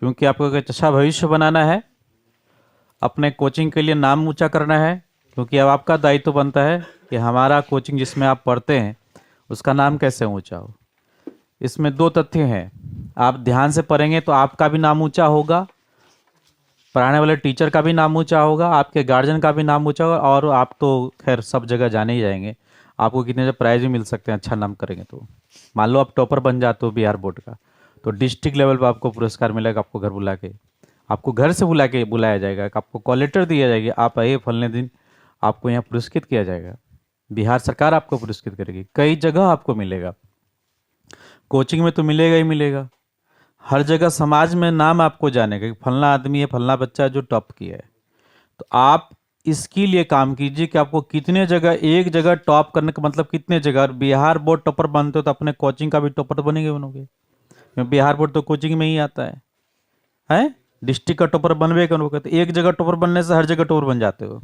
क्योंकि आपको एक अच्छा भविष्य बनाना है, अपने कोचिंग के लिए नाम ऊंचा करना है। क्योंकि अब आपका दायित्व बनता है कि हमारा कोचिंग जिसमें आप पढ़ते हैं उसका नाम कैसे ऊंचा हो। इसमें दो तथ्य हैं, आप ध्यान से पढ़ेंगे तो आपका भी नाम ऊंचा होगा, पढ़ाने वाले टीचर का भी नाम ऊंचा होगा, आपके गार्जियन का भी नाम ऊंचा होगा, और आप तो खैर सब जगह जाने ही जाएंगे। आपको कितने प्राइज भी मिल सकते हैं अच्छा नाम करेंगे तो। मान लो आप टॉपर बन जाते हो बिहार बोर्ड का, तो डिस्ट्रिक्ट लेवल पर आपको पुरस्कार मिलेगा, आपको घर बुला के, आपको घर से बुलाया जाएगा, आपको कॉल लेटर दिया जाएगी, आप आइए फलने दिन, आपको यहाँ पुरस्कृत किया जाएगा। बिहार सरकार आपको पुरस्कृत करेगी, कई जगह आपको मिलेगा, कोचिंग में तो मिलेगा ही मिलेगा, हर जगह समाज में नाम आपको जानेगा कि फलना आदमी है, फलना बच्चा जो टॉप किया है। तो आप इसके लिए काम कीजिए कि आपको कितने जगह, एक जगह टॉप करने का मतलब कितने जगह। बिहार बोर्ड टॉपर बनते हो तो अपने कोचिंग का भी टॉपर बनोगे, बिहार बोर्ड तो कोचिंग में ही आता है? डिस्ट्रिक्ट का टॉपर बनवे करोगे तो एक जगह टॉपर बनने से हर जगह टॉपर बन जाते हो,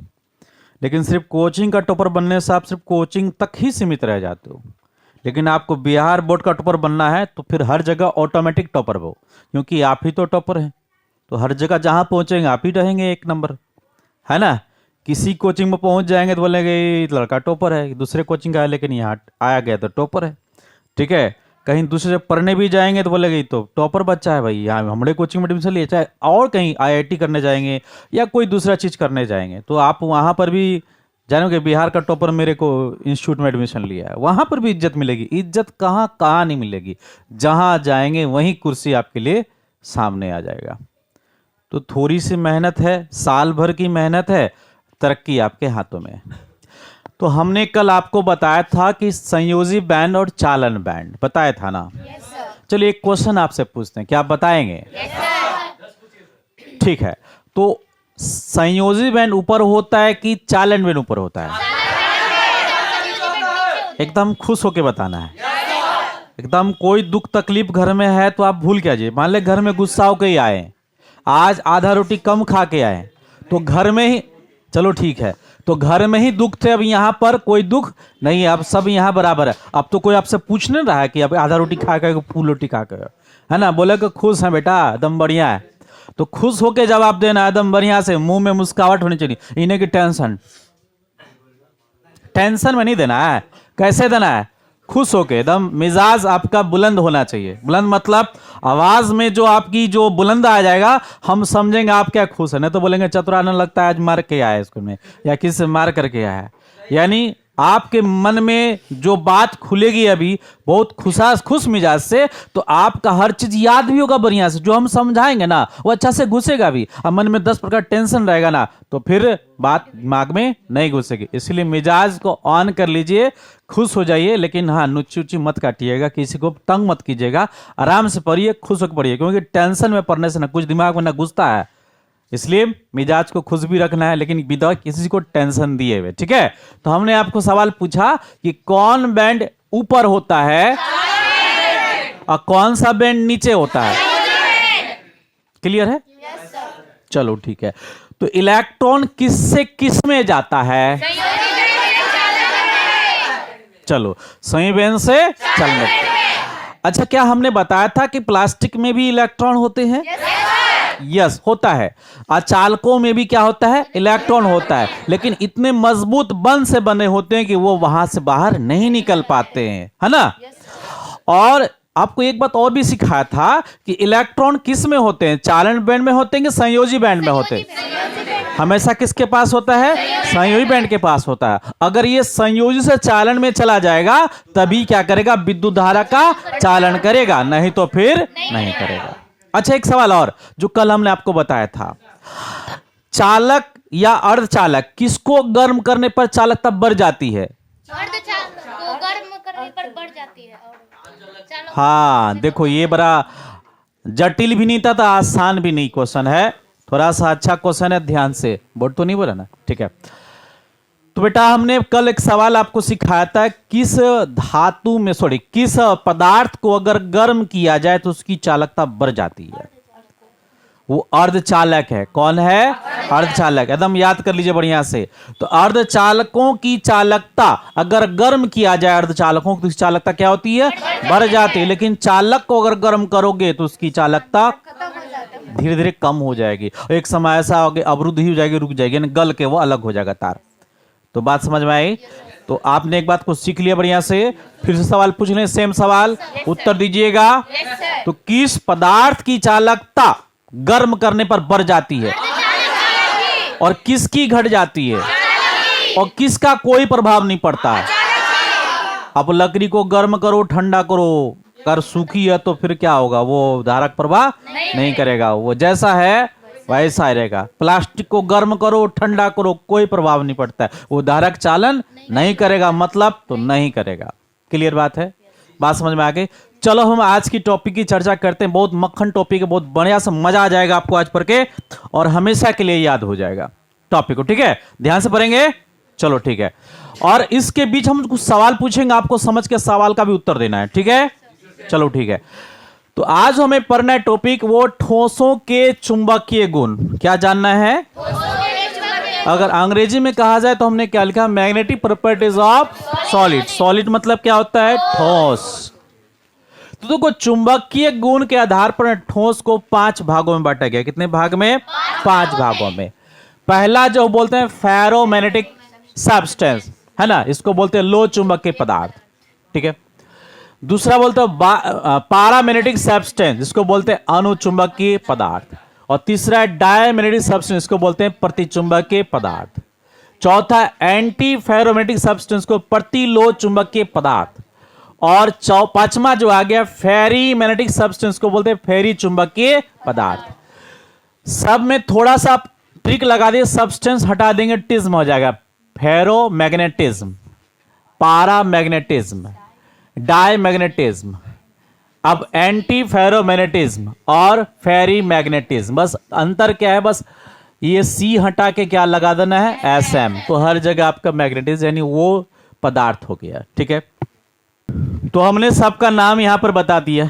लेकिन सिर्फ कोचिंग का टॉपर बनने से आप सिर्फ कोचिंग तक ही सीमित रह जाते हो। लेकिन आपको बिहार बोर्ड का टॉपर बनना है तो फिर हर जगह ऑटोमेटिक टॉपर हो, क्योंकि आप ही तो टॉपर हैं। तो हर जगह जहां पहुंचेंगे आप ही रहेंगे एक नंबर, है ना। किसी कोचिंग में पहुंच जाएंगे तो बोलेंगे ये लड़का टॉपर है, दूसरे कोचिंग का है लेकिन यहाँ आया गया तो टॉपर है, ठीक है। कहीं दूसरे जगह पढ़ने भी जाएंगे तो बोलेंगे तो टॉपर बच्चा है भाई, यहाँ हमारे कोचिंग में एडमिशन लिए, चाहे और कहीं IIT करने जाएंगे या कोई दूसरा चीज़ करने जाएंगे तो आप वहाँ पर भी जानोगे बिहार का टॉपर मेरे को इंस्टीट्यूट में एडमिशन लिया है, वहाँ पर भी इज्जत मिलेगी। इज्जत कहाँ नहीं मिलेगी, जहाँ जाएंगे वहीं कुर्सी आपके लिए सामने आ जाएगा। तो थोड़ी सी मेहनत है, साल भर की मेहनत है, तरक्की आपके हाथों में। तो हमने कल आपको बताया था कि संयोजी बैंड और चालन बैंड बताया था ना। चलिए एक क्वेश्चन आपसे पूछते हैं, क्या आप बताएंगे? ठीक है, तो संयोजी बैंड ऊपर होता है कि चालन बैंड ऊपर होता है? एकदम खुश होके बताना है, एकदम कोई दुख तकलीफ घर में है तो आप भूल क्या जाइए। मान ले घर में गुस्सा होके ही आए, आज आधा रोटी कम खा के आए, तो घर में ही, चलो ठीक है, तो घर में ही दुख थे, अब यहाँ पर कोई दुख नहीं है, अब सब यहाँ बराबर है। अब तो कोई आपसे पूछ नहीं रहा है कि अब आधा रोटी खा के फूल रोटी खा के, है ना। बोले कि खुश है बेटा, एकदम बढ़िया है, तो खुश होके जवाब देना एकदम बढ़िया से, मुंह में मुस्काहट होनी चाहिए, इन्हें की टेंशन में नहीं देना है। कैसे देना है? खुश होके, एकदम मिजाज आपका बुलंद होना चाहिए। बुलंद मतलब आवाज में जो आपकी जो बुलंद आ जाएगा, हम समझेंगे आप क्या खुश है। नहीं तो बोलेंगे चतुरानंद लगता है आज मार के आया स्कूल में, या किसी से मार करके आया है। यानी आपके मन में जो बात खुलेगी अभी बहुत खुश मिजाज से, तो आपका हर चीज याद भी होगा बढ़िया से, जो हम समझाएंगे ना वो अच्छा से घुसेगा भी। अब मन में 10 प्रकार टेंशन रहेगा ना तो फिर बात दिमाग में नहीं घुसेगी। इसलिए मिजाज को ऑन कर लीजिए, खुश हो जाइए, लेकिन हाँ नुच्ची उच्ची मत काटिएगा, किसी को तंग मत कीजिएगा, आराम से पढ़िए, खुश होकर पढ़िए, क्योंकि टेंशन में पढ़ने से ना कुछ दिमाग में ना घुसता है। इसलिए मिजाज को खुश भी रखना है, लेकिन विदा किसी को टेंशन दिए हुए, ठीक है। तो हमने आपको सवाल पूछा कि कौन बैंड ऊपर होता है और कौन सा बैंड नीचे होता है। क्लियर है? चलो ठीक है। तो इलेक्ट्रॉन किससे किस में जाता है? चलो संयोजी बैंड से चलने। अच्छा, क्या हमने बताया था कि प्लास्टिक में भी इलेक्ट्रॉन होते हैं? यस होता है। अचालकों में भी क्या होता है? इलेक्ट्रॉन होता है, लेकिन इतने मजबूत बंध से बने होते हैं कि वो वहां से बाहर नहीं निकल पाते हैं, है ना। और आपको एक बात और भी सिखाया था कि इलेक्ट्रॉन किस में होते हैं, चालन बैंड में होते हैं कि संयोजी बैंड में होते हैं? हमेशा किसके पास होता है? संयोजी बैंड के पास होता है। अगर ये संयोजी से चालन में चला जाएगा तभी क्या करेगा? विद्युत धारा का चालन करेगा, नहीं तो फिर नहीं करेगा। अच्छा, एक सवाल और जो कल हमने आपको बताया था, चालक या अर्धचालक किसको गर्म करने पर चालकता बढ़ जाती है? अर्धचालक को गर्म करने पर बढ़ जाती है। हाँ देखो, ये बड़ा जटिल भी नहीं था आसान भी नहीं क्वेश्चन है, थोड़ा सा अच्छा क्वेश्चन है, ध्यान से बोर्ड तो नहीं बोला ना, ठीक है। तो बेटा हमने कल एक सवाल आपको सिखाया था, किस धातु में किस पदार्थ को अगर गर्म किया जाए तो उसकी चालकता बढ़ जाती है? वो अर्धचालक है। कौन है? अर्धचालक। एकदम याद कर लीजिए बढ़िया से। तो अर्धचालकों की चालकता अगर गर्म किया जाए, अर्धचालकों की चालकता क्या होती है? बढ़ जाती है। लेकिन चालक को अगर गर्म करोगे तो उसकी चालकता धीरे धीरे कम हो जाएगी, एक समय ऐसा हो कि अवरुद्ध ही हो जाएगी, रुक जाएगी, यानी गल के वो अलग हो जाएगा तार। तो बात समझ में आई? तो आपने एक बात को सीख लिया बढ़िया से। फिर से सवाल पूछ लें, सेम सवाल, उत्तर दीजिएगा। तो किस पदार्थ की चालकता गर्म करने पर बढ़ जाती है और किसकी घट जाती है और किसका कोई प्रभाव नहीं पड़ता है? अब लकड़ी को गर्म करो, ठंडा करो, अगर सूखी है तो फिर क्या होगा? वो धारक प्रवाह नहीं करेगा, वो जैसा है वैसा ही रहेगा। प्लास्टिक को गर्म करो, ठंडा करो, कोई प्रभाव नहीं पड़ता है, वो धारक चालन नहीं करेगा, मतलब तो नहीं करेगा। क्लियर बात है? बात समझ में आ गई? चलो हम आज की टॉपिक की चर्चा करते हैं। बहुत मक्खन टॉपिक है, बहुत बढ़िया से मजा आ जाएगा आपको आज पढ़ के, और हमेशा के लिए याद हो जाएगा टॉपिक को। ठीक है, ध्यान से पढ़ेंगे। चलो ठीक है, और इसके बीच हम कुछ सवाल पूछेंगे, आपको समझ के सवाल का भी उत्तर देना है। ठीक है, चलो ठीक है। तो आज हमें पढ़ना है टॉपिक, वो ठोसों के चुंबकीय गुण। क्या जानना है? अगर अंग्रेजी में कहा जाए तो हमने क्या लिखा? Magnetic properties of solid. Solid मतलब क्या होता है? ठोस। तो देखो, चुंबकीय गुण के आधार पर ठोस को 5 भागों में बांटा गया। कितने भाग में? 5 भागों में। पहला जो बोलते हैं फेरोमैग्नेटिक सब्सटेंस, है ना, इसको बोलते हैं लो चुंबकीय पदार्थ। ठीक है। दूसरा बोलते हैं पारामैग्नेटिक सब्सटेंस, जिसको बोलते हैं अनुचुंबकीय पदार्थ। और तीसरा है डायमैग्नेटिक सब्सटेंस, इसको बोलते हैं प्रतिचुंबकीय पदार्थ। चौथा एंटी फेरोमैग्नेटिक सब्सटेंस को प्रतिलो चुंबकीय पदार्थ। और पांचवा जो आ गया फेरी मैग्नेटिक सब्सटेंस को बोलते हैं फेरी चुंबकीय पदार्थ। सब में थोड़ा सा ट्रिक लगा दिए, सब्सटेंस हटा देंगे, टिज्म हो जाएगा। फेरोमैग्नेटिज्म, पारामैग्नेटिज्म, डायमैग्नेटिज्म, अब एंटी फेरोमैग्नेटिज्म और फेरी मैग्नेटिज्म। बस अंतर क्या है? बस ये सी हटा के क्या लगा देना है? एसएम। तो हर जगह आपका मैग्नेटिज्म यानी वो पदार्थ हो गया। ठीक है, तो हमने सबका नाम यहां पर बता दिया,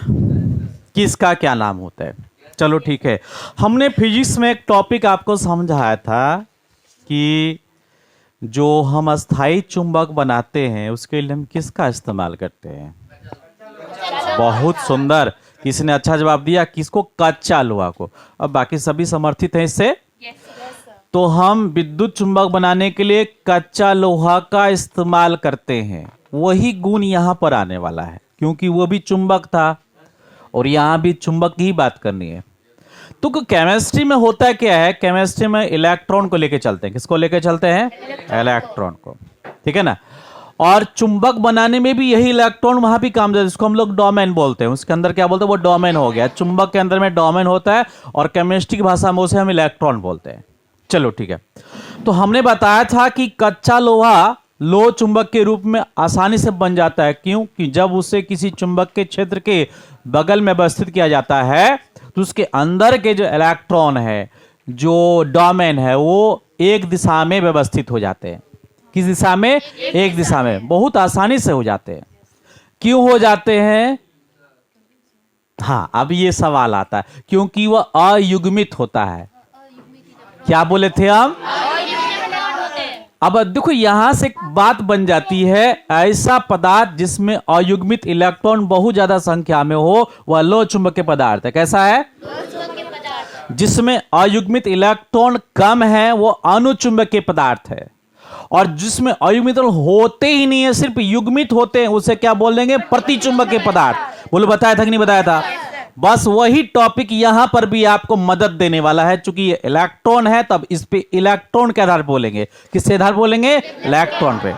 किसका क्या नाम होता है। चलो ठीक है, हमने फिजिक्स में एक टॉपिक आपको समझाया था कि जो हम अस्थाई चुंबक बनाते हैं उसके लिए हम किसका इस्तेमाल करते हैं? बहुत सुंदर, किसी ने अच्छा जवाब दिया। किसको? कच्चा लोहा को। अब बाकी सभी समर्थित हैं इससे। तो हम विद्युत चुंबक बनाने के लिए कच्चा लोहा का इस्तेमाल करते हैं। वही गुण यहां पर आने वाला है, क्योंकि वो भी चुंबक था और यहां भी चुंबक की बात करनी है। तो केमिस्ट्री में होता क्या है? केमिस्ट्री में इलेक्ट्रॉन को लेके चलते हैं। किसको लेके चलते हैं? इलेक्ट्रॉन को। ठीक है ना। और चुंबक बनाने में भी यही इलेक्ट्रॉन वहां भी काम देता है, जिसको हम लोग डोमेन बोलते हैं। उसके अंदर क्या बोलते हैं? वो डोमेन हो गया। चुंबक के अंदर में डोमेन होता है और केमिस्ट्री की भाषा में उसे हम इलेक्ट्रॉन बोलते हैं। चलो ठीक है, तो हमने बताया था कि कच्चा लोहा लो चुंबक के रूप में आसानी से बन जाता है। क्यों? कि जब उसे किसी चुंबक के क्षेत्र के बगल में व्यवस्थित किया जाता है तो उसके अंदर के जो इलेक्ट्रॉन है, जो डोमेन है, वो एक दिशा में व्यवस्थित हो जाते हैं। किस दिशा में? एक दिशा में। बहुत आसानी से हो जाते हैं। क्यों हो जाते हैं? हाँ, अब ये सवाल आता है, क्योंकि वह अयुग्मित होता है। क्या बोले थे हम? अब देखो, यहां से एक बात बन जाती है, ऐसा पदार्थ जिसमें अयुग्मित इलेक्ट्रॉन बहुत ज्यादा संख्या में हो वह लो चुंबकीय पदार्थ है। कैसा है? जिसमें अयुग्मित इलेक्ट्रॉन कम है वो अनुचुंबकीय पदार्थ है। और जिसमें अयुग्मित होते ही नहीं है, सिर्फ युग्मित होते हैं, उसे क्या बोल देंगे? प्रतिचुंबकीय पदार्थ। बोलो, बताया था कि नहीं बताया था? बस वही टॉपिक यहां पर भी आपको मदद देने वाला है। चूंकि ये इलेक्ट्रॉन है, तब इस पे इलेक्ट्रॉन के आधार बोलेंगे। किसके आधार बोलेंगे? इलेक्ट्रॉन पे।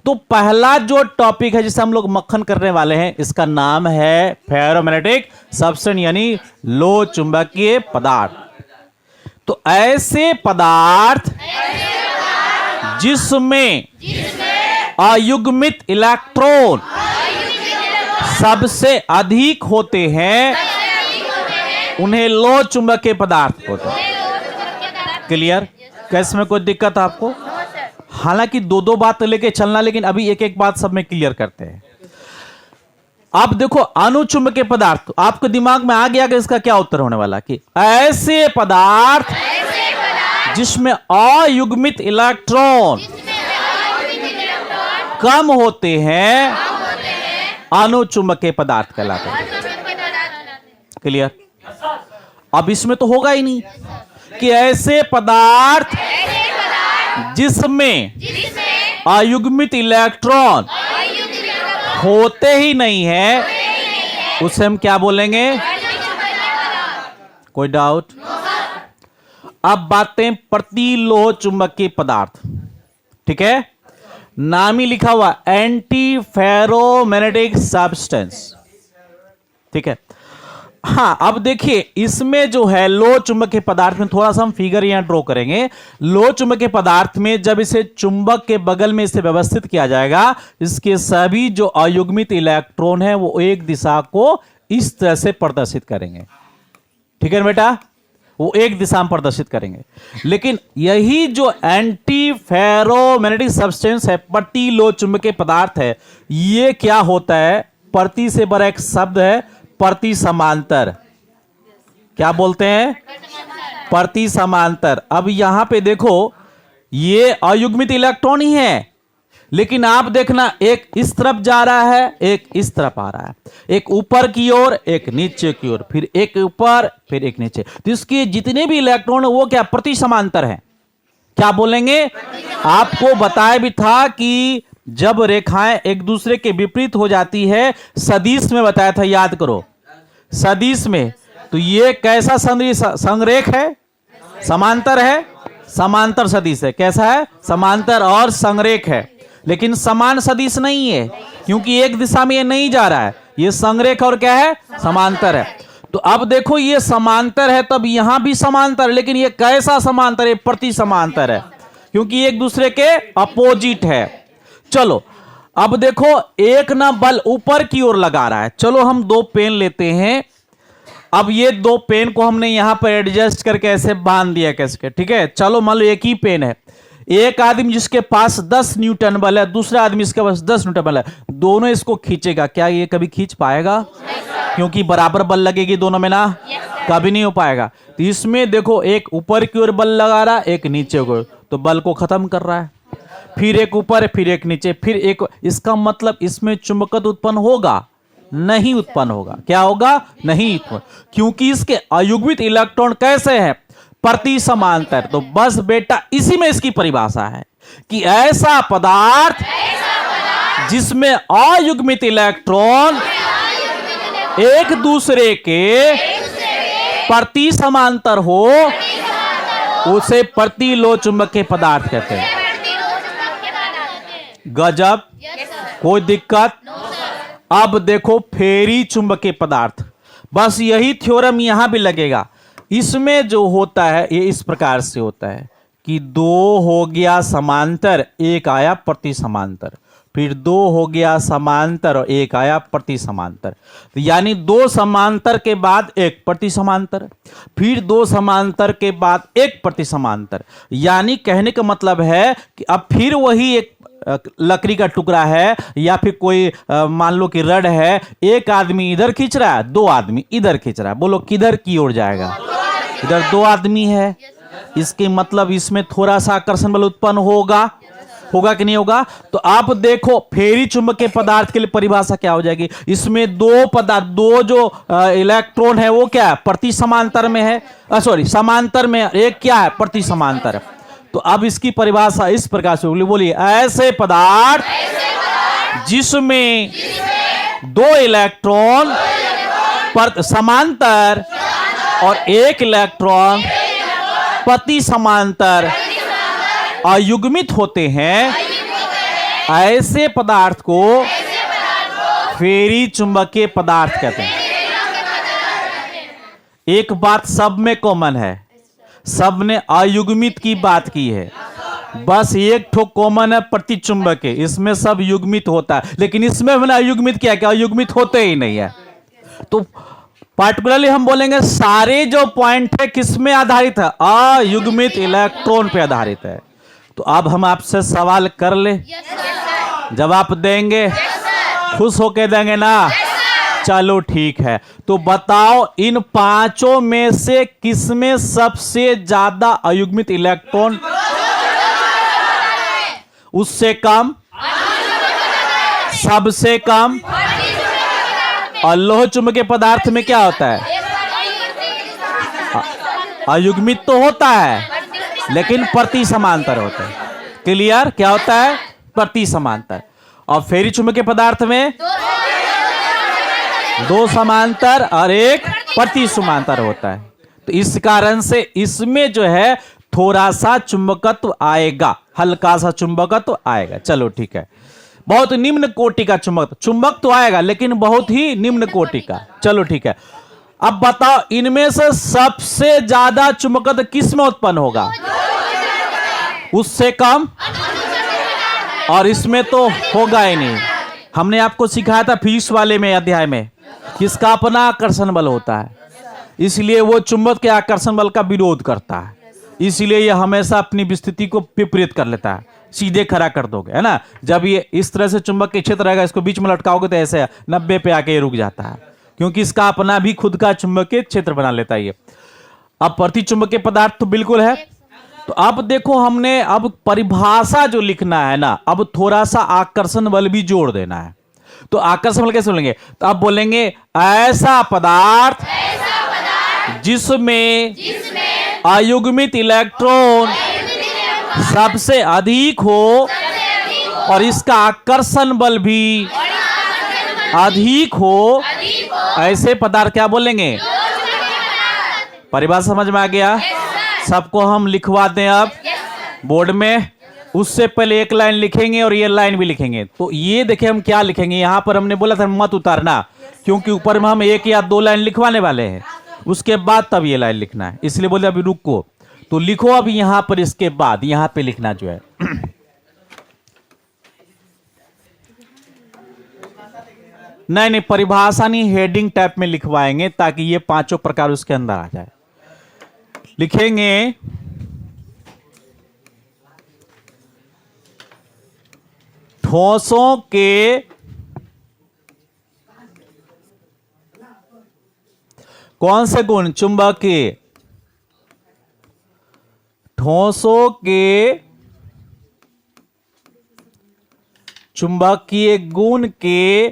तो पहला जो टॉपिक है जिसे हम लोग मक्खन करने वाले हैं, इसका नाम है फेरोमैग्नेटिक सब्सटेंस, यानी लो चुंबकीय पदार्थ। तो ऐसे पदार्थ जिसमें अयुग्मित इलेक्ट्रॉन सबसे अधिक होते हैं, उन्हें लो चुंबकीय पदार्थ होते हैं। क्लियर? कैसे में कोई दिक्कत आपको? हालांकि दो दो बात लेके चलना, लेकिन अभी एक एक बात सब में क्लियर करते हैं। अब देखो, अनुचुंबकीय पदार्थ, आपके दिमाग में आ गया कि इसका क्या उत्तर होने वाला, कि ऐसे पदार्थ जिसमें अयुग्मित इलेक्ट्रॉन कम होते हैं अनुचुंबकीय पदार्थ कहलाते हैं। क्लियर? अब इसमें तो होगा ही नहीं कि ऐसे पदार्थ जिसमें अयुग्मित इलेक्ट्रॉन होते ही नहीं है उसे हम क्या बोलेंगे? कोई डाउट? अब बातें प्रतिलोह चुंबकीय पदार्थ, ठीक है, नाम ही लिखा हुआ एंटी फेरोमैग्नेटिक सब्सटेंस, ठीक है। हाँ, अब देखिए इसमें जो है लोह चुंबकीय पदार्थ में थोड़ा सा हम फिगर यहां ड्रॉ करेंगे। लोह चुंबकीय पदार्थ में जब इसे चुंबक के बगल में इसे व्यवस्थित किया जाएगा, इसके सभी जो अयुग्मित इलेक्ट्रॉन है वो एक दिशा को इस तरह से प्रदर्शित करेंगे, ठीक है बेटा, वो एक दिशा में प्रदर्शित करेंगे। लेकिन यही जो एंटी फेरोमैग्नेटिक सब्सटेंस है, प्रतिलोह चुंबकीय पदार्थ है, ये क्या होता है? प्रति से बड़ा एक शब्द है प्रति समांतर। क्या बोलते हैं? प्रति समांतर। अब यहां पे देखो ये अयुग्मित इलेक्ट्रॉन ही है, लेकिन आप देखना एक इस तरफ जा रहा है, एक इस तरफ आ रहा है, एक ऊपर की ओर, एक नीचे की ओर, फिर एक ऊपर, फिर एक नीचे। तो इसके जितने भी इलेक्ट्रॉन है वो क्या प्रति समांतर है। क्या बोलेंगे? आपको बताया भी था कि जब रेखाएं एक दूसरे के विपरीत हो जाती है, सदिश में बताया था, याद करो, सदिश में, तो ये कैसा संरेख है? समांतर है, समांतर सदिश है। कैसा है? समांतर और संरेख है, लेकिन समान सदिश नहीं है, क्योंकि एक दिशा में ये नहीं जा रहा है, ये संरेख और क्या है? समांतर है। तो अब देखो ये समांतर है, तब यहां भी समांतर, लेकिन ये कैसा समांतर है? प्रति समांतर है, क्योंकि एक दूसरे के अपोजिट है। चलो अब देखो एक ना बल ऊपर की ओर लगा रहा है। चलो हम दो पेन लेते हैं। अब ये दो पेन को हमने यहां पर एडजस्ट करके ऐसे बांध दिया कैसे, ठीक है। चलो मान लो एक ही पेन है, एक आदमी जिसके पास 10 न्यूटन बल है, दूसरा आदमी इसके पास 10 न्यूटन बल है, दोनों इसको खींचेगा, क्या ये कभी खींच पाएगा? क्योंकि बराबर बल लगेगी दोनों में ना, कभी नहीं हो पाएगा। तो इसमें देखो एक ऊपर की ओर बल लगा रहा है, एक नीचे को, तो बल को खत्म कर रहा है, फिर एक ऊपर, फिर एक नीचे, फिर एक। इसका मतलब इसमें चुंबकत्व उत्पन्न होगा? नहीं उत्पन्न होगा। क्या होगा? नहीं उत्पन्न, क्योंकि इसके अयुग्मित इलेक्ट्रॉन कैसे हैं? प्रति समांतर। तो बस बेटा इसी में इसकी परिभाषा है कि ऐसा पदार्थ जिसमें अयुग्मित इलेक्ट्रॉन एक दूसरे के प्रति समांतर हो उसे प्रतिलोह चुंबकीय पदार्थ कहते हैं। गजब, कोई दिक्कत? अब देखो फेरी चुंबकीय पदार्थ, बस यही थ्योरम यहां भी लगेगा। इसमें जो होता है ये इस प्रकार से होता है कि दो हो गया समांतर, एक आया प्रति समांतर, फिर दो हो गया समांतर और एक आया प्रति समांतर। तो यानी दो समांतर के बाद एक प्रति समांतर, फिर दो समांतर के बाद एक प्रति समांतर। यानी कहने का मतलब है कि अब फिर वही एक लकड़ी का टुकड़ा है या फिर कोई मान लो कि रड है, एक आदमी इधर खींच रहा है, दो आदमी इधर खींच रहा है, बोलो किधर की ओर जाएगा? इधर दो आदमी है, इसके मतलब इसमें थोड़ा सा आकर्षण बल उत्पन्न होगा, होगा कि नहीं होगा? तो आप देखो फेरी चुंबकीय पदार्थ के लिए परिभाषा क्या हो जाएगी? इसमें दो पदार्थ, दो जो इलेक्ट्रॉन है वो क्या है? प्रति समांतर में है, सॉरी समांतर में, एक क्या है? प्रति समांतर। तो अब इसकी परिभाषा इस प्रकार से बोलिए, ऐसे पदार्थ जिसमें दो इलेक्ट्रॉन समांतर और एक इलेक्ट्रॉन प्रति समांतर अयुग्मित होते हैं, ऐसे पदार्थ को फेरी चुंबकीय पदार्थ कहते हैं। एक बात सब में कॉमन है, सब ने अयुग्मित की बात की है, बस एक ठोक कॉमन है प्रतिचुंबकीय, इसमें सब युग्मित होता है, लेकिन इसमें हमने अयुग्मित किया, क्या अयुग्मित होते ही नहीं है। तो पार्टिकुलरली हम बोलेंगे सारे जो पॉइंट है किस में आधारित है? अयुग्मित इलेक्ट्रॉन पे आधारित है। तो अब हम आपसे सवाल कर ले, जवाब देंगे? खुश होके देंगे ना? चलो ठीक है, तो बताओ इन पांचों में से किसमें सबसे ज्यादा अयुग्मित इलेक्ट्रॉन? उससे कम, सबसे कम। और लोह चुंबकीय पदार्थ में क्या होता है? अयुग्मित तो होता है लेकिन प्रति समांतर होता है। क्लियर? क्या होता है? प्रति समांतर। और फेरी चुंबकीय पदार्थ में दो समांतर और एक प्रति समांतर होता है। तो इस कारण से इसमें जो है थोड़ा सा चुंबकत्व आएगा, हल्का सा चुंबकत्व आएगा। चलो ठीक है, बहुत निम्न कोटि का चुंबक तो आएगा लेकिन बहुत ही निम्न कोटि का। चलो ठीक है, अब बताओ इनमें से सबसे ज्यादा चुंबकत्व किस में उत्पन्न होगा? उससे कम, और इसमें तो होगा ही नहीं। हमने आपको सिखाया था फिजिक्स वाले में अध्याय में, किसका अपना आकर्षण बल होता है, इसलिए वो चुंबक के आकर्षण बल का विरोध करता है, इसलिए यह हमेशा अपनी विस्थिति को विपरीत कर लेता है। सीधे खड़ा कर दोगे, है ना? जब ये इस तरह से चुंबक के क्षेत्र रहेगा, इसको बीच में लटकाओगे तो ऐसे 90 पे आके ये रुक जाता है, क्योंकि इसका अपना भी खुद का चुंबकीय क्षेत्र बना लेता है ये। अब प्रति चुंबकीय पदार्थ तो बिल्कुल है। तो अब देखो, हमने अब परिभाषा जो लिखना है ना, अब थोड़ा सा आकर्षण बल भी जोड़ देना है। तो आकर्षण बल कैसे बोलेंगे? तो अब बोलेंगे ऐसा पदार्थ जिसमें अयुग्मित इलेक्ट्रॉन सबसे अधिक हो और इसका आकर्षण बल भी अधिक हो, ऐसे पदार्थ क्या बोलेंगे? परिभाषा समझ में आ गया? सबको हम लिखवा दें अब बोर्ड में। उससे पहले एक लाइन लिखेंगे और ये लाइन भी लिखेंगे। तो ये देखें हम क्या लिखेंगे। यहां पर हमने बोला था मत उतारना, क्योंकि ऊपर में हम एक या दो लाइन लिखवाने वाले हैं, उसके बाद तब ये लाइन लिखना है, इसलिए बोले अभी रुको। तो लिखो अब यहां पर, इसके बाद यहां पे लिखना जो है नहीं, परिभाषा नहीं, हेडिंग टाइप में लिखवाएंगे ताकि ये पांचों प्रकार उसके अंदर आ जाए। लिखेंगे ठोसों के कौन से गुण? चुंबकीय। ठोसों के चुंबकीय गुण के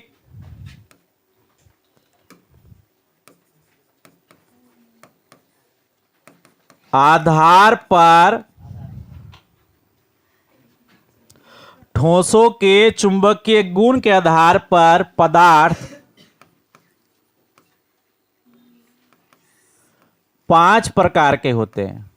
आधार पर, ठोसों के चुंबकीय गुण के आधार पर पदार्थ 5 प्रकार के होते हैं।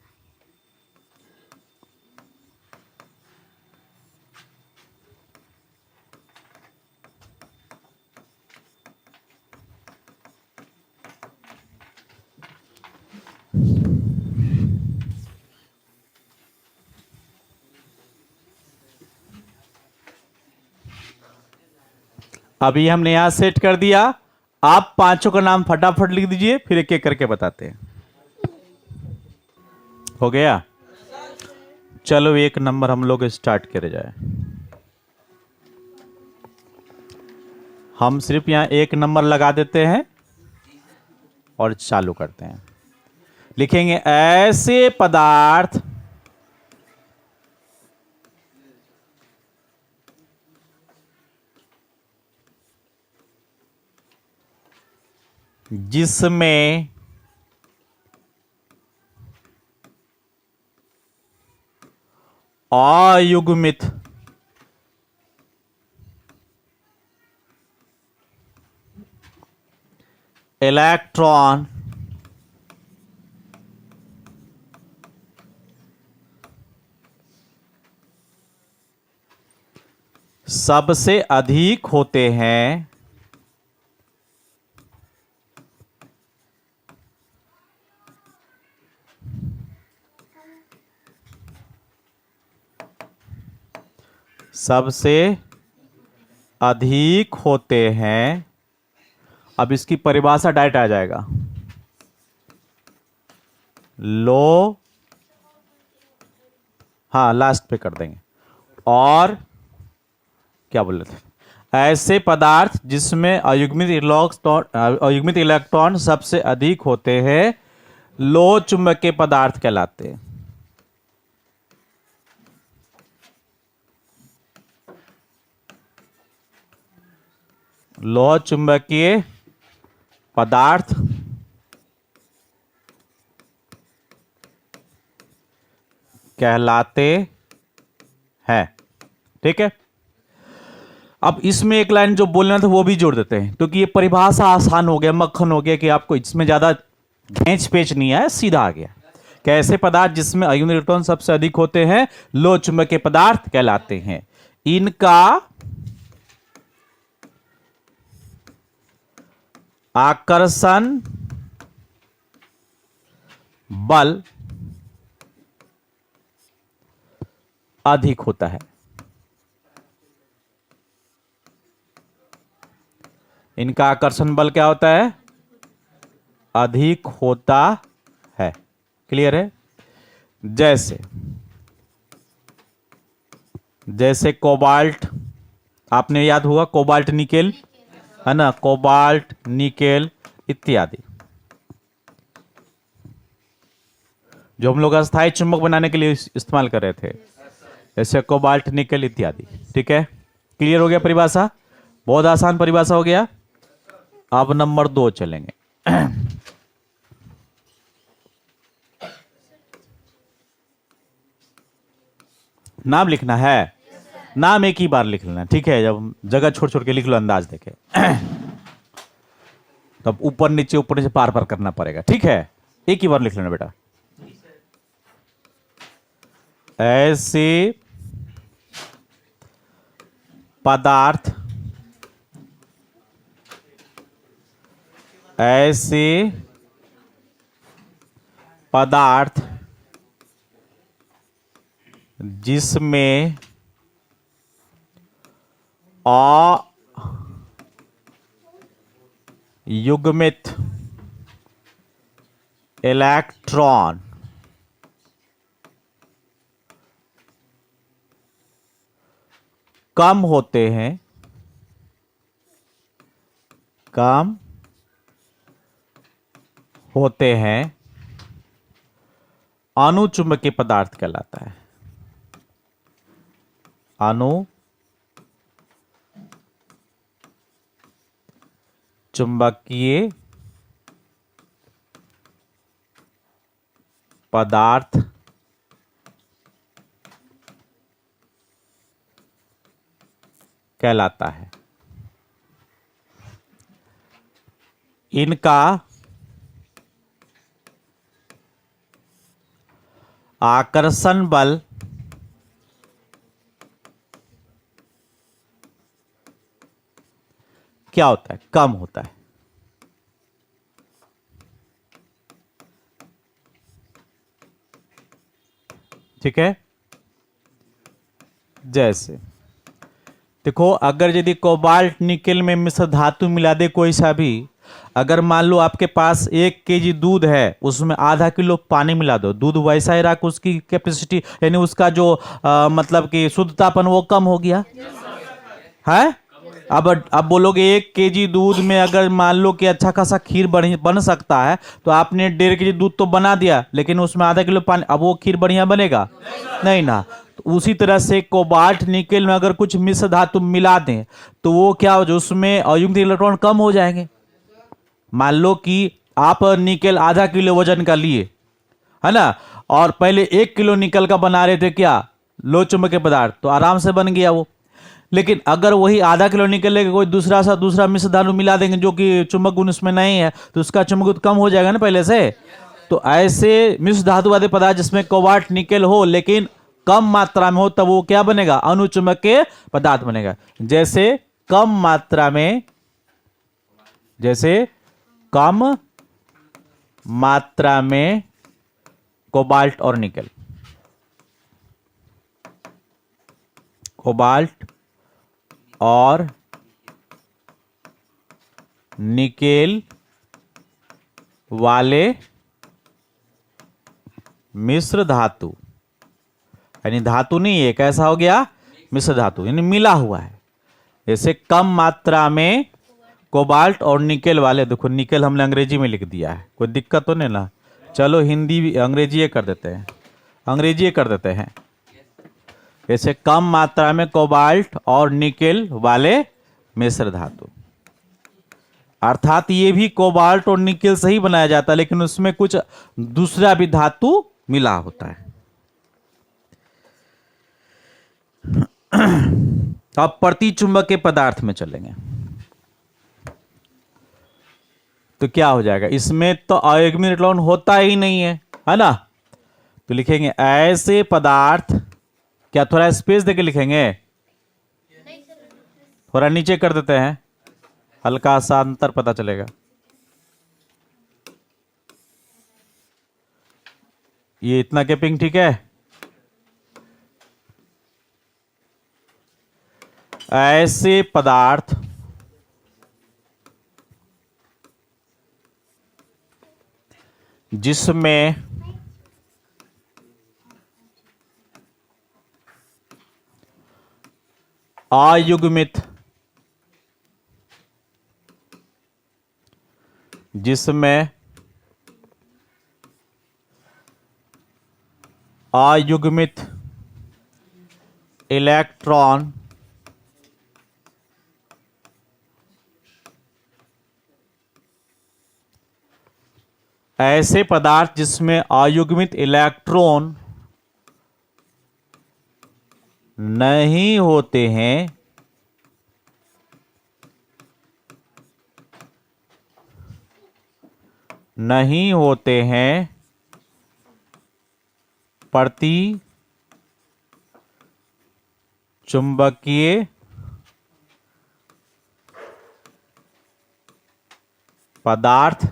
अभी हमने यहां सेट कर दिया। आप पांचों का नाम फटाफट लिख दीजिए, फिर एक एक करके बताते हैं। हो गया? चलो एक नंबर हम लोग स्टार्ट करे जाए। हम सिर्फ यहां एक नंबर लगा देते हैं और चालू करते हैं। लिखेंगे ऐसे पदार्थ जिसमें अयुग्मित इलेक्ट्रॉन सबसे अधिक होते हैं सबसे अधिक होते हैं। अब इसकी परिभाषा डायरेक्ट आ जाएगा। लो, हाँ लास्ट पे कर देंगे। और क्या बोल रहे थे? ऐसे पदार्थ जिसमें अयुग्मित इलेक्ट्रॉन सबसे अधिक होते हैं लो चुंबकीय पदार्थ कहलाते हैं। लोह चुंबकीय पदार्थ कहलाते हैं। ठीक है, अब इसमें एक लाइन जो बोलना था वो भी जोड़ देते हैं, क्योंकि ये परिभाषा आसान हो गया, मक्खन हो गया कि आपको इसमें ज्यादा खींच पेच नहीं आया, सीधा आ गया। कैसे पदार्थ जिसमें अयुग्मित इलेक्ट्रॉन सबसे अधिक होते हैं लो चुंबकीय पदार्थ कहलाते हैं। इनका आकर्षण बल अधिक होता है। इनका आकर्षण बल क्या होता है? अधिक होता है। क्लियर है? जैसे कोबाल्ट, आपने याद हुआ कोबाल्ट निकेल, है ना, कोबाल्ट निकेल इत्यादि, जो हम लोग अस्थायी चुंबक बनाने के लिए इस्तेमाल कर रहे थे, जैसे कोबाल्ट निकेल इत्यादि। ठीक है, क्लियर हो गया परिभाषा? बहुत आसान परिभाषा हो गया। अब नंबर 2 चलेंगे। नाम लिखना है, नाम एक ही बार लिख लेना। ठीक है, जब जगह छोड़ छोड़ के लिख लो, अंदाज देखे तब ऊपर नीचे पार पार करना पड़ेगा। ठीक है, एक ही बार लिख लेना बेटा। ऐसे पदार्थ, ऐसे पदार्थ जिसमें अयुग्मित इलेक्ट्रॉन कम होते हैं, कम होते हैं, अनुचुंबकीय पदार्थ कहलाता है। अनुचुंबकीय पदार्थ कहलाता है। इनका आकर्षण बल क्या होता है? कम होता है। ठीक है, जैसे देखो, अगर यदि कोबाल्ट निकेल में मिश्र धातु मिला दे कोई सा भी, अगर मान लो आपके पास 1 केजी दूध है, उसमें आधा किलो पानी मिला दो, दूध वैसा ही रहा, उसकी कैपेसिटी यानी उसका जो मतलब कि शुद्धतापन वो कम हो गया है। अब बोलोगे 1 केजी दूध में अगर मान लो कि अच्छा खासा खीर बन सकता है, तो आपने 1.5 केजी दूध तो बना दिया, लेकिन उसमें आधा किलो पानी, अब वो खीर बढ़िया बनेगा नहीं ना। तो उसी तरह से कोबाल्ट निकेल में अगर कुछ मिश्र धातु मिला दें तो वो क्या हो, जो उसमें अयुग्मित इलेक्ट्रॉन कम हो जाएंगे। मान लो कि आप निकेल आधा किलो वजन का लिए, है ना, और पहले 1 किलो निकल का बना रहे थे क्या, लो चुंबकीय पदार्थ, तो आराम से बन गया वो। लेकिन अगर वही आधा किलो निकल लेके कोई दूसरा मिश्र धातु मिला देंगे जो कि चुंबक गुण उसमें नहीं है, तो उसका चुंबक गुण कम हो जाएगा ना पहले से। तो ऐसे मिश्र धातु वाले पदार्थ जिसमें कोबाल्ट निकेल हो लेकिन कम मात्रा में हो, तब वो क्या बनेगा? अनुचुंबकीय पदार्थ बनेगा। जैसे कम मात्रा में कोबाल्ट और निकेल, कोबाल्ट और निकेल वाले मिश्र धातु, यानी धातु नहीं है, कैसा हो गया? मिश्र धातु, यानी मिला हुआ है। जैसे कम मात्रा में कोबाल्ट और निकेल वाले, देखो निकेल हमने अंग्रेजी में लिख दिया है, कोई दिक्कत तो नहीं ना? चलो हिंदी अंग्रेजी कर देते हैं, अंग्रेजी कर देते हैं। जैसे कम मात्रा में कोबाल्ट और निकेल वाले मिश्र धातु, अर्थात ये भी कोबाल्ट और निकेल से ही बनाया जाता है, लेकिन उसमें कुछ दूसरा भी धातु मिला होता है। अब प्रतिचुंबकीय पदार्थ में चलेंगे तो क्या हो जाएगा, इसमें तो आयुग्मिक इलेक्ट्रॉन होता ही नहीं है ना। तो लिखेंगे ऐसे पदार्थ, क्या थोड़ा स्पेस देके लिखेंगे, थोड़ा नीचे कर देते हैं, हल्का सा अंतर पता चलेगा। ये इतना गैपिंग ठीक है। ऐसे पदार्थ जिसमें अयुग्मित जिसमें अयुग्मित इलेक्ट्रॉन ऐसे पदार्थ जिसमें अयुग्मित इलेक्ट्रॉन नहीं होते हैं, नहीं होते हैं, प्रति चुंबकीय पदार्थ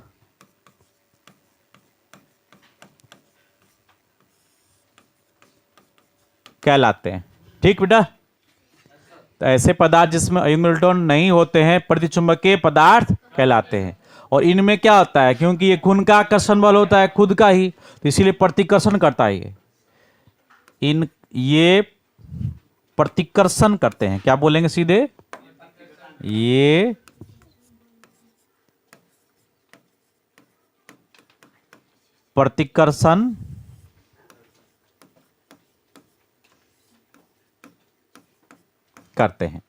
कहलाते हैं। ठीक बेटा, तो ऐसे पदार्थ जिसमें अयुग्मित इलेक्ट्रॉन नहीं होते हैं प्रतिचुंबकीय पदार्थ कहलाते हैं। और इनमें क्या होता है, क्योंकि ये खून का आकर्षण बल होता है खुद का ही, तो इसीलिए प्रतिकर्षण करता है ये प्रतिकर्षण करते हैं। क्या बोलेंगे सीधे, ये प्रतिकर्षण करते हैं।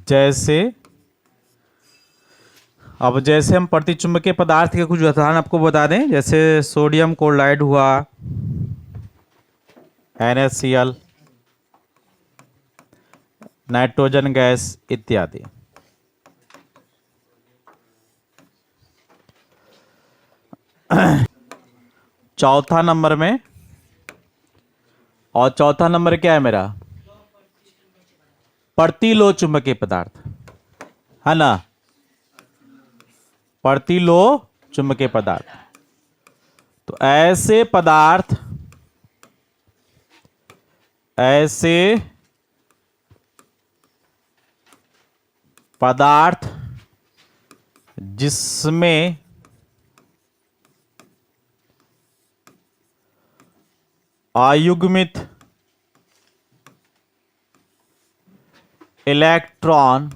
जैसे अब जैसे हम प्रतिचुंबकीय पदार्थ के कुछ उदाहरण आपको बता दें, जैसे सोडियम क्लोराइड हुआ, NaCl, नाइट्रोजन गैस इत्यादि। चौथा नंबर में, और चौथा नंबर क्या है मेरा, प्रतिलोह चुंबकीय पदार्थ है ना, प्रतिलोह चुंबकीय पदार्थ। तो ऐसे पदार्थ जिसमें अयुग्मित इलेक्ट्रॉन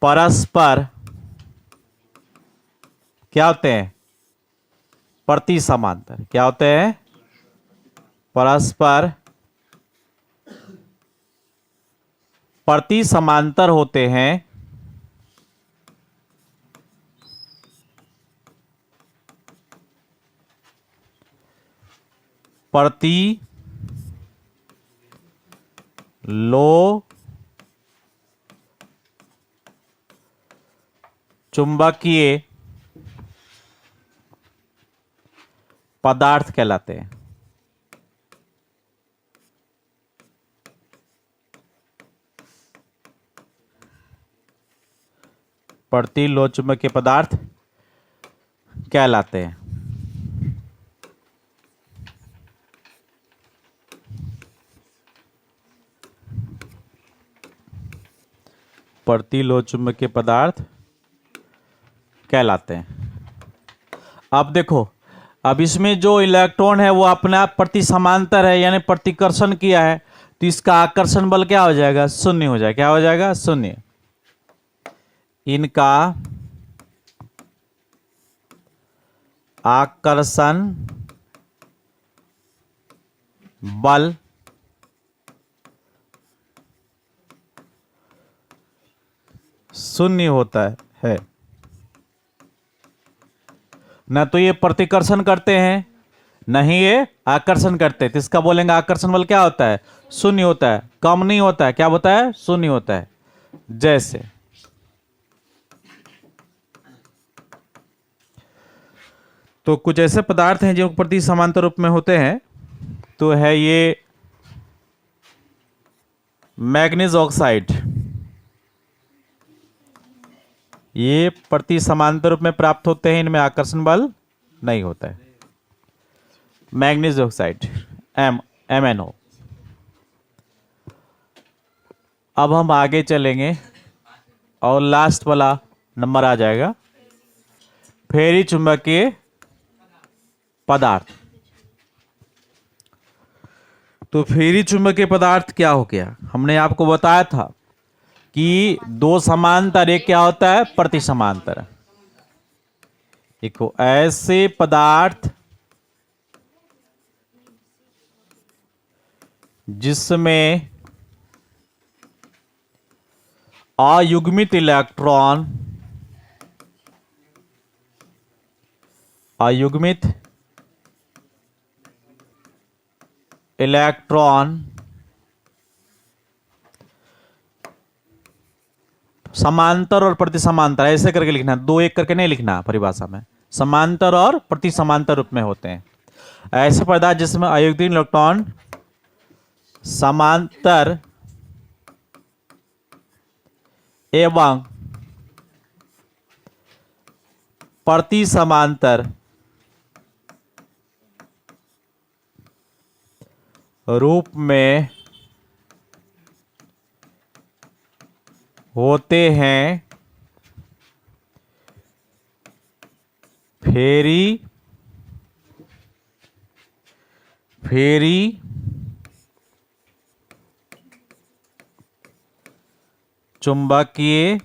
परस्पर क्या होते हैं, प्रति समांतर। क्या होते हैं, परस्पर प्रति समांतर होते हैं, प्रति लोह चुंबकीय पदार्थ कहलाते हैं। प्रतिलोह चुंबकीय पदार्थ कहलाते हैं। प्रतिलोह चुंबकीय पदार्थ कहलाते हैं। अब देखो, अब इसमें जो इलेक्ट्रॉन है वो अपने आप प्रति समांतर है, यानी प्रतिकर्षण किया है, तो इसका आकर्षण बल क्या हो जाएगा, शून्य हो जाएगा। क्या हो जाएगा, शून्य। इनका आकर्षण बल शून्य होता है। ना तो ये प्रतिकर्षण करते हैं, नहीं ये आकर्षण करते, तो इसका बोलेंगे आकर्षण बल क्या होता है? शून्य होता है, कम नहीं होता है। क्या होता है? शून्य होता है। जैसे तो कुछ ऐसे पदार्थ हैं जो प्रति समांतर रूप में होते हैं, तो है ये मैग्नीज ऑक्साइड, ये प्रति समांतर रूप में प्राप्त होते हैं, इनमें आकर्षण बल नहीं होता है। Manganese oxide MnO। अब हम आगे चलेंगे और लास्ट वाला नंबर आ जाएगा फेरी चुंबकीय पदार्थ। तो फेरी चुंबकीय पदार्थ क्या हो गया? हमने आपको बताया था कि दो समांतर, एक क्या होता है? प्रति समांतर। देखो ऐसे पदार्थ जिसमें अयुग्मित इलेक्ट्रॉन, अयुग्मित इलेक्ट्रॉन समांतर और प्रति समांतर, ऐसे करके लिखना, दो एक करके नहीं लिखना परिभाषा में, समांतर और प्रति समांतर रूप में होते हैं। ऐसे पदार्थ जिसमें अयुग्मित इलेक्ट्रॉन समांतर एवं प्रति समांतर रूप में होते हैं, फेरी चुंबकीय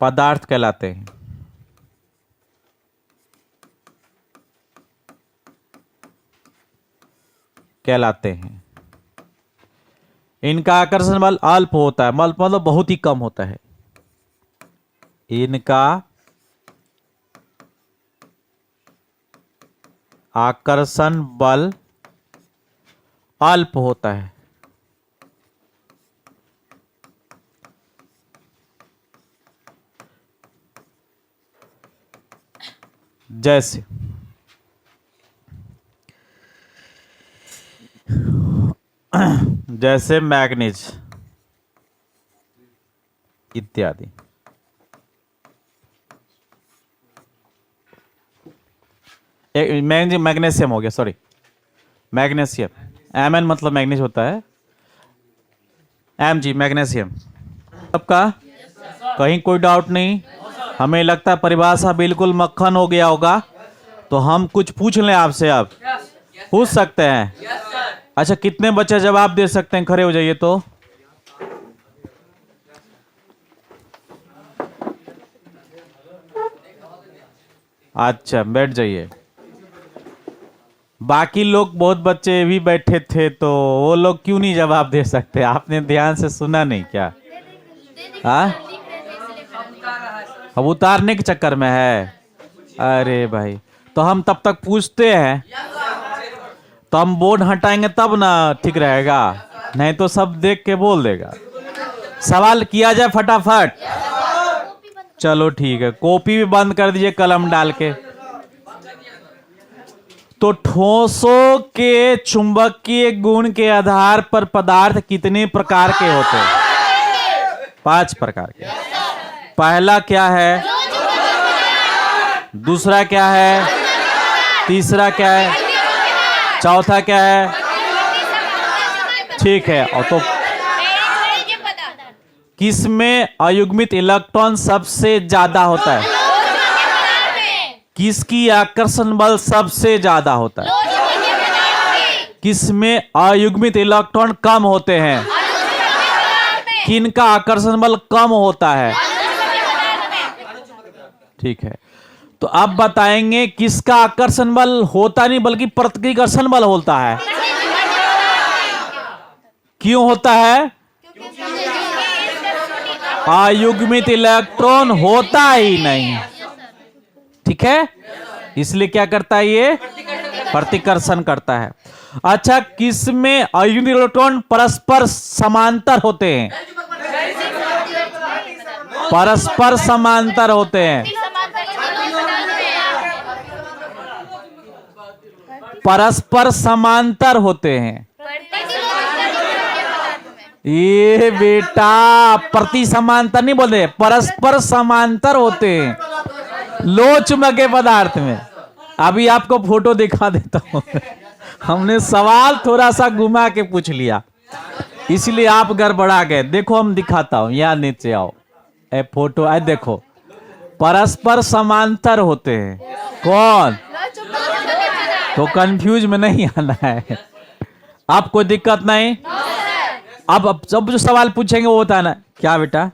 पदार्थ कहलाते हैं। इनका आकर्षण बल अल्प होता है, मतलब बहुत ही कम होता है। इनका आकर्षण बल अल्प होता है। जैसे मैग्नीज इत्यादि। मैग्नीशियम हो गया, सॉरी मैग्नीशियम, Mn मतलब मैग्नीज होता है, Mg मैग्नीशियम। सबका कहीं कोई डाउट नहीं? हमें लगता है परिभाषा बिल्कुल मक्खन हो गया होगा, तो हम कुछ पूछ लें आपसे। आप पूछ सकते हैं? अच्छा, कितने बच्चे जवाब दे सकते हैं? खड़े हो जाइए तो। अच्छा, बैठ जाइए। बाकी लोग, बहुत बच्चे भी बैठे थे, तो वो लोग क्यों नहीं जवाब दे सकते? आपने ध्यान से सुना नहीं क्या? हाँ, अब उतारने के चक्कर में है। अरे भाई, तो हम तब तक पूछते हैं, तो हम बोर्ड हटाएंगे तब ना ठीक रहेगा, नहीं तो सब देख के बोल देगा। सवाल किया जाए फटाफट। चलो ठीक है, कॉपी भी बंद कर दीजिए कलम डाल के। तो ठोसों के चुंबकीय गुण के आधार पर पदार्थ कितने प्रकार के होते हैं? 5 प्रकार के। पहला क्या है? दूसरा क्या है? तीसरा क्या है? चौथा क्या है? ठीक है। और तो किसमें अयुग्मित इलेक्ट्रॉन सबसे ज्यादा होता है? किसकी आकर्षण बल सबसे ज्यादा होता है? किसमें अयुग्मित इलेक्ट्रॉन कम होते हैं? किनका आकर्षण बल कम होता है? ठीक है, तो अब बताएंगे किसका आकर्षण बल होता नहीं बल्कि प्रतिकर्षण बल होता है। क्यों होता है? अयुग्मित इलेक्ट्रॉन होता ही नहीं, ठीक है। इसलिए क्या करता है ये, प्रतिकर्षण करता है। अच्छा, किसमें अयुग्मित इलेक्ट्रॉन परस्पर समांतर होते हैं? परस्पर समांतर होते हैं, परस्पर समांतर होते हैं। ये बेटा प्रति समांतर नहीं बोलते, परस्पर समांतर होते हैं लो चुंबकीय पदार्थ में। अभी आपको फोटो दिखा देता हूं। हमने सवाल थोड़ा सा घुमा के पूछ लिया, इसलिए आप गड़बड़ा गए। देखो हम दिखाता हूं, यहां नीचे आओ, ए फोटो आई देखो, परस्पर समांतर होते हैं। कौन? तो कंफ्यूज में नहीं आना है, आप कोई दिक्कत नहीं। अब जब जो सवाल पूछेंगे वो बताना। क्या बेटा?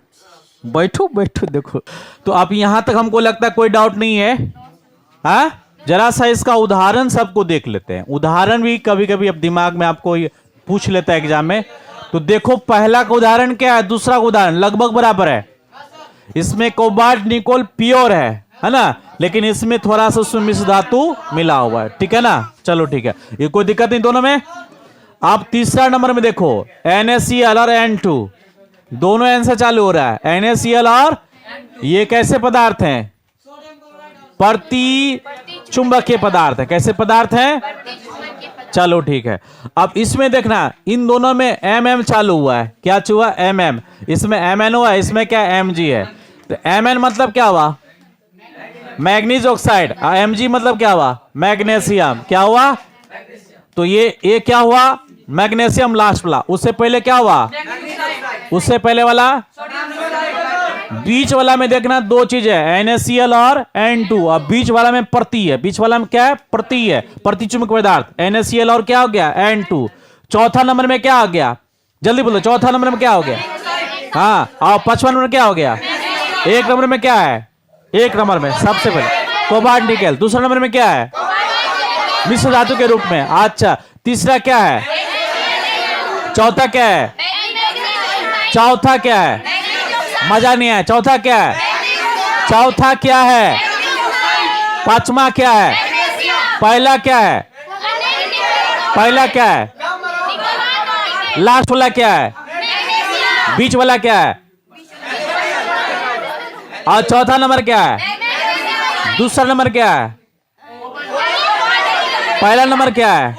बैठो बैठो, देखो। तो आप यहां तक हमको लगता है कोई डाउट नहीं है, हाँ? जरा सा इसका उदाहरण सबको देख लेते हैं। उदाहरण भी कभी कभी अब दिमाग में आपको पूछ लेता है एग्जाम में। तो देखो पहला का उदाहरण क्या है, दूसरा का उदाहरण लगभग बराबर है। इसमें कोबाल्ट निकोल प्योर है ना, लेकिन इसमें थोड़ा सा उसमें मिश्र धातु मिला हुआ है, ठीक है ना। चलो ठीक है, ये कोई दिक्कत नहीं दोनों में। आप तीसरा नंबर में देखो, NaCl और N2 दोनों N से चालू हो रहा है। NaCl और ये कैसे पदार्थ हैं? प्रति चुंबकीय पदार्थ है। कैसे पदार्थ है? चलो ठीक है। अब इसमें देखना, इन दोनों में mm चालू हुआ है। क्या हुआ? mm। इसमें Mn हुआ है, इसमें क्या Mg है। तो Mn मतलब क्या हुआ? Manganese oxide. Mg मतलब क्या हुआ? मैग्नीशियम। क्या हुआ? तो ये क्या हुआ? मैग्नीशियम लास्ट वाला। उससे पहले क्या हुआ? उससे पहले वाला, बीच वाला में देखना दो चीज है, NaCl और N2। अब बीच वाला में प्रति है। बीच वाला में क्या है? प्रति है, प्रति चुंबकीय पदार्थ। NaCl और क्या हो गया? N2। चौथा नंबर में क्या आ गया? जल्दी बोलो, चौथा नंबर में क्या हो गया? हाँ, और पांचवा नंबर में क्या हो गया? एक नंबर में क्या है? एक नंबर में सबसे पहले कोबाल्ट निकेल। दूसरा नंबर में क्या है? मिश्र धातु के रूप में। अच्छा, तीसरा क्या है? चौथा क्या है? चौथा क्या है? मजा नहीं है। चौथा क्या है? चौथा क्या है? पांचवा क्या है? पहला क्या है? पहला क्या है? लास्ट वाला क्या है? बीच वाला क्या है? और चौथा नंबर क्या है? दूसरा नंबर क्या है? पहला नंबर क्या है?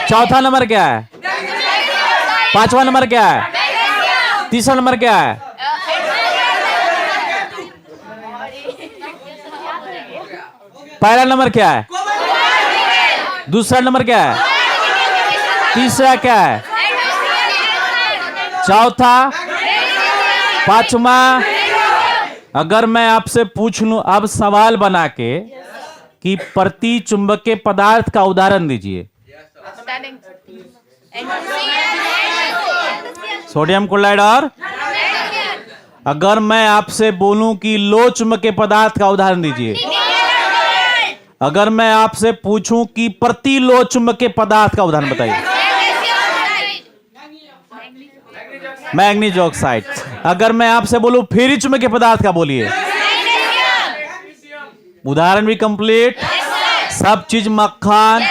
चौथा नंबर क्या है? पांचवा नंबर क्या है? तीसरा नंबर क्या है? पहला नंबर क्या है? दूसरा नंबर क्या है? तीसरा क्या है? चौथा, पांचवा। अगर मैं आपसे पूछ लूं अब सवाल बना के कि प्रति चुंबकीय पदार्थ का उदाहरण दीजिए। सोडियम क्लोराइड और अगर मैं आपसे बोलूं कि लो चुंबकीय पदार्थ का उदाहरण दीजिए। अगर मैं आपसे पूछूं कि प्रति लो चुंबकीय पदार्थ का उदाहरण बताइए। Manganese oxide. अगर मैं आपसे बोलूं फेरी चुंबकीय पदार्थ का बोलिए। उदाहरण भी कंप्लीट, सब चीज मक्खन,